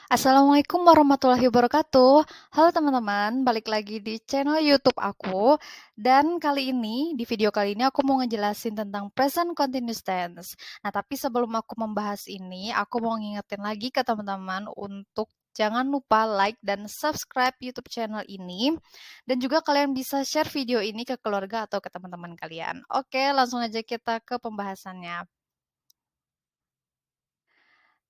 Assalamualaikum warahmatullahi wabarakatuh. Halo teman-teman, balik lagi di channel YouTube aku. Dan kali ini, di video kali ini aku mau ngejelasin tentang present continuous tense. Nah, tapi sebelum aku membahas ini, aku mau ngingetin lagi ke teman-teman untuk jangan lupa like dan subscribe YouTube channel ini. Dan juga kalian bisa share video ini ke keluarga atau ke teman-teman kalian. Oke, langsung aja kita ke pembahasannya.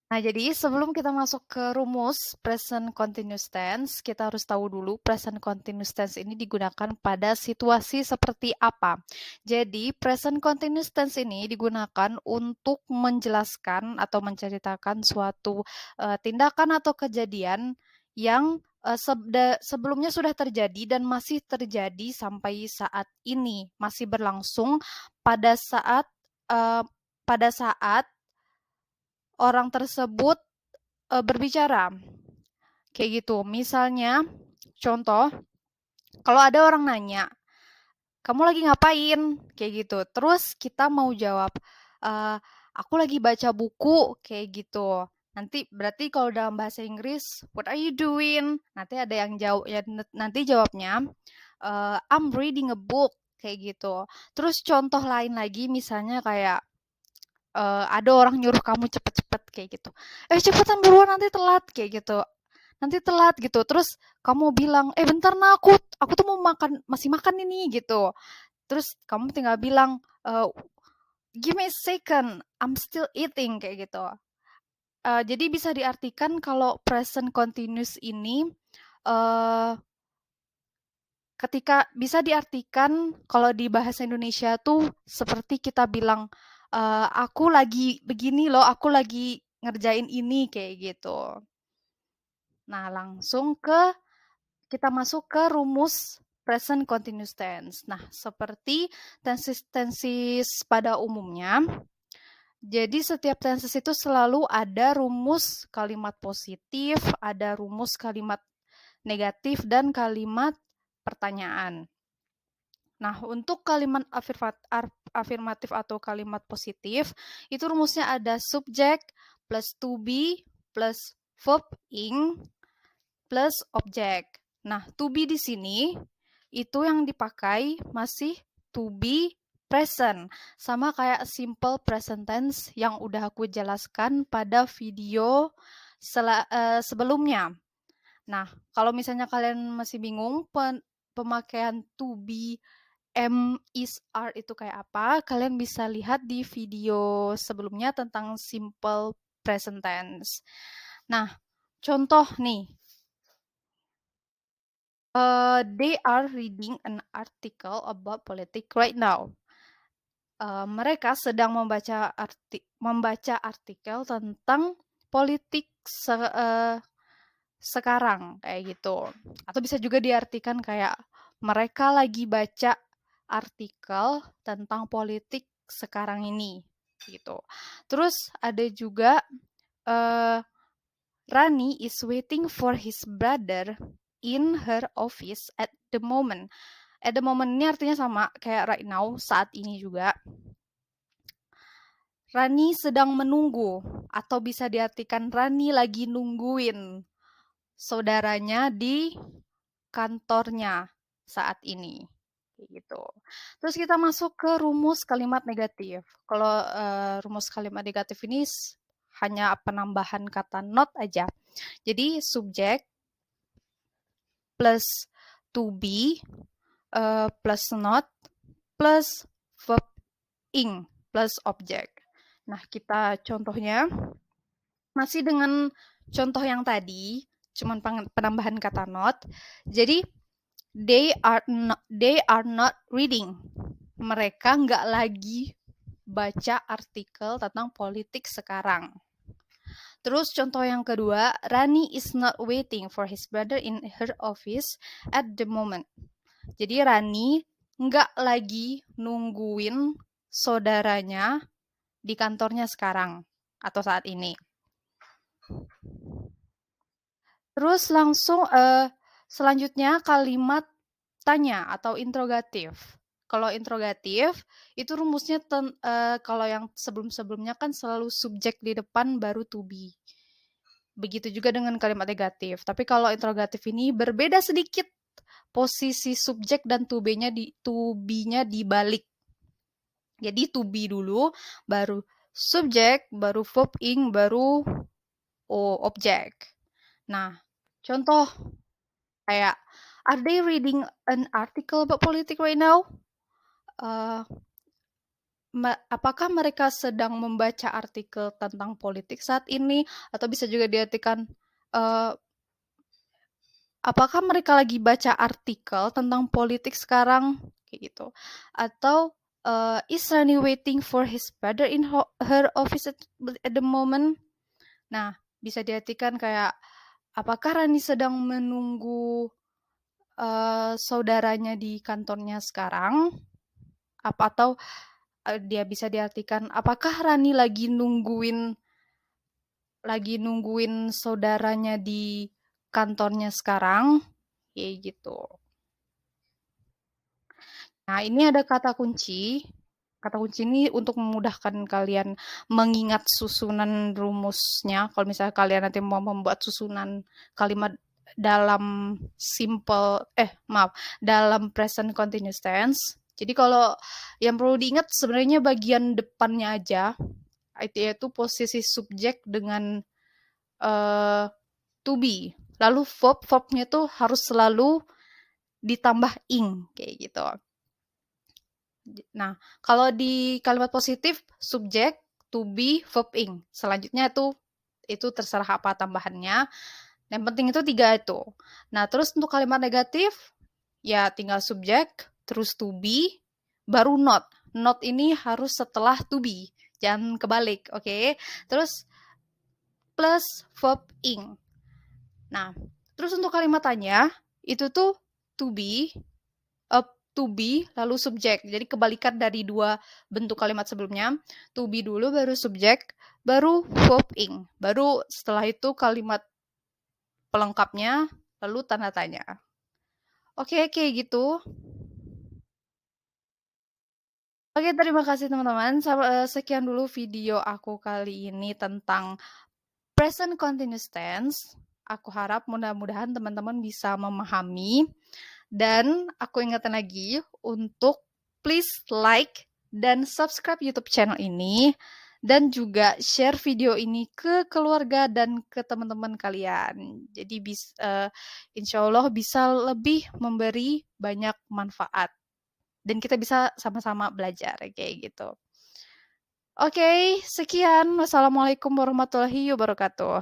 Nah, jadi sebelum kita masuk ke rumus present continuous tense, kita harus tahu dulu present continuous tense ini digunakan pada situasi seperti apa. Jadi, present continuous tense ini digunakan untuk menjelaskan atau menceritakan suatu tindakan atau kejadian yang sebelumnya sudah terjadi dan masih terjadi sampai saat ini, masih berlangsung pada saat eh, pada saat orang tersebut berbicara. Kayak gitu. Misalnya, contoh, kalau ada orang nanya, "Kamu lagi ngapain?" Kayak gitu. Terus kita mau jawab, eee, "Aku lagi baca buku." Kayak gitu. Nanti berarti kalau dalam bahasa Inggris, "What are you doing?" Nanti ada yang jawab ya nanti jawabnya, "I'm reading a book." Kayak gitu. Terus contoh lain lagi misalnya kayak, ada orang nyuruh kamu cepet-cepet kayak gitu. Cepetan buruan nanti telat kayak gitu. Nanti telat gitu. Terus kamu bilang, bentar nah aku tuh mau makan, masih makan ini gitu. Terus kamu tinggal bilang, give me a second, I'm still eating kayak gitu. Jadi bisa diartikan kalau present continuous ini eh, ketika bisa diartikan kalau di bahasa Indonesia tuh seperti kita bilang, aku lagi begini loh, aku lagi ngerjain ini kayak gitu. Nah, langsung kita masuk ke rumus present continuous tense. Nah, seperti tenses-tenses pada umumnya, jadi setiap tenses itu selalu ada rumus kalimat positif, ada rumus kalimat negatif, dan kalimat pertanyaan. Nah, untuk kalimat afirmatif atau kalimat positif, itu rumusnya ada subjek plus to be plus verb ing plus objek. Nah, to be di sini itu yang dipakai masih to be present. Sama kayak simple present tense yang udah aku jelaskan pada video sebelumnya. Nah, kalau misalnya kalian masih bingung pemakaian to be, am, is, are itu kayak apa, kalian bisa lihat di video sebelumnya tentang simple present tense. Nah, contoh nih, they are reading an article about politics right now. Mereka sedang membaca artikel tentang politik sekarang kayak gitu. Atau bisa juga diartikan kayak mereka lagi baca artikel tentang politik sekarang ini gitu. Terus ada juga uh, Rani is waiting for his brother in her office at the moment. At the moment ini artinya sama kayak right now, saat ini juga. Rani sedang menunggu, atau bisa diartikan Rani lagi nungguin saudaranya di kantornya saat ini. Gitu. Terus kita masuk ke rumus kalimat negatif. Kalau rumus kalimat negatif ini hanya penambahan kata not aja. Jadi subjek plus to be plus not plus verb ing plus objek. Nah, kita contohnya masih dengan contoh yang tadi, cuman penambahan kata not. Jadi they are not reading. Mereka nggak lagi baca artikel tentang politik sekarang. Terus contoh yang kedua, Rani is not waiting for his brother in her office at the moment. Jadi Rani nggak lagi nungguin saudaranya di kantornya sekarang atau saat ini. Terus langsung selanjutnya kalimat tanya atau interrogatif. Kalau interrogatif itu rumusnya kalau yang sebelum-sebelumnya kan selalu subjek di depan baru to be. Begitu juga dengan kalimat negatif. Tapi kalau interrogatif ini berbeda sedikit posisi subjek dan to be-nya dibalik. Jadi to be dulu, baru subjek, baru verb ing, baru objek. Nah, contoh kayak, are they reading an article about politics right now? Uh, apakah mereka sedang membaca artikel tentang politik saat ini? Atau bisa juga diartikan, uh, apakah mereka lagi baca artikel tentang politik sekarang? Kayak gitu. Atau, is Rani waiting for his father in her office at the moment? Nah, bisa diartikan kayak, apakah Rani sedang menunggu saudaranya di kantornya sekarang? Atau dia bisa diartikan, apakah Rani lagi nungguin saudaranya di kantornya sekarang? Kayak gitu. Nah, ini ada kata kunci. Kata kunci ini untuk memudahkan kalian mengingat susunan rumusnya. Kalau misalnya kalian nanti mau membuat susunan kalimat dalam dalam present continuous tense. Jadi kalau yang perlu diingat sebenarnya bagian depannya aja, yaitu posisi subjek dengan to be. Lalu verbnya tuh harus selalu ditambah ing kayak gitu. Nah, kalau di kalimat positif, subjek, to be, verb ing. Selanjutnya itu terserah apa tambahannya. Yang penting itu 3 itu. Nah, terus untuk kalimat negatif, ya tinggal subjek, terus to be, baru not. Not ini harus setelah to be. Jangan kebalik, oke? Okay? Terus plus verb ing. Nah, terus untuk kalimat tanya, itu tuh to be, to be lalu subjek. Jadi kebalikan dari dua bentuk kalimat sebelumnya. To be dulu baru subjek, baru verb ing. Baru setelah itu kalimat pelengkapnya, lalu tanda tanya. Oke, kayak gitu. Oke, terima kasih teman-teman. Sekian dulu video aku kali ini tentang present continuous tense. Aku harap mudah-mudahan teman-teman bisa memahami. Dan aku ingatkan lagi untuk please like dan subscribe YouTube channel ini. Dan juga share video ini ke keluarga dan ke teman-teman kalian. Jadi insya Allah bisa lebih memberi banyak manfaat. Dan kita bisa sama-sama belajar kayak gitu. Oke, sekian. Wassalamualaikum warahmatullahi wabarakatuh.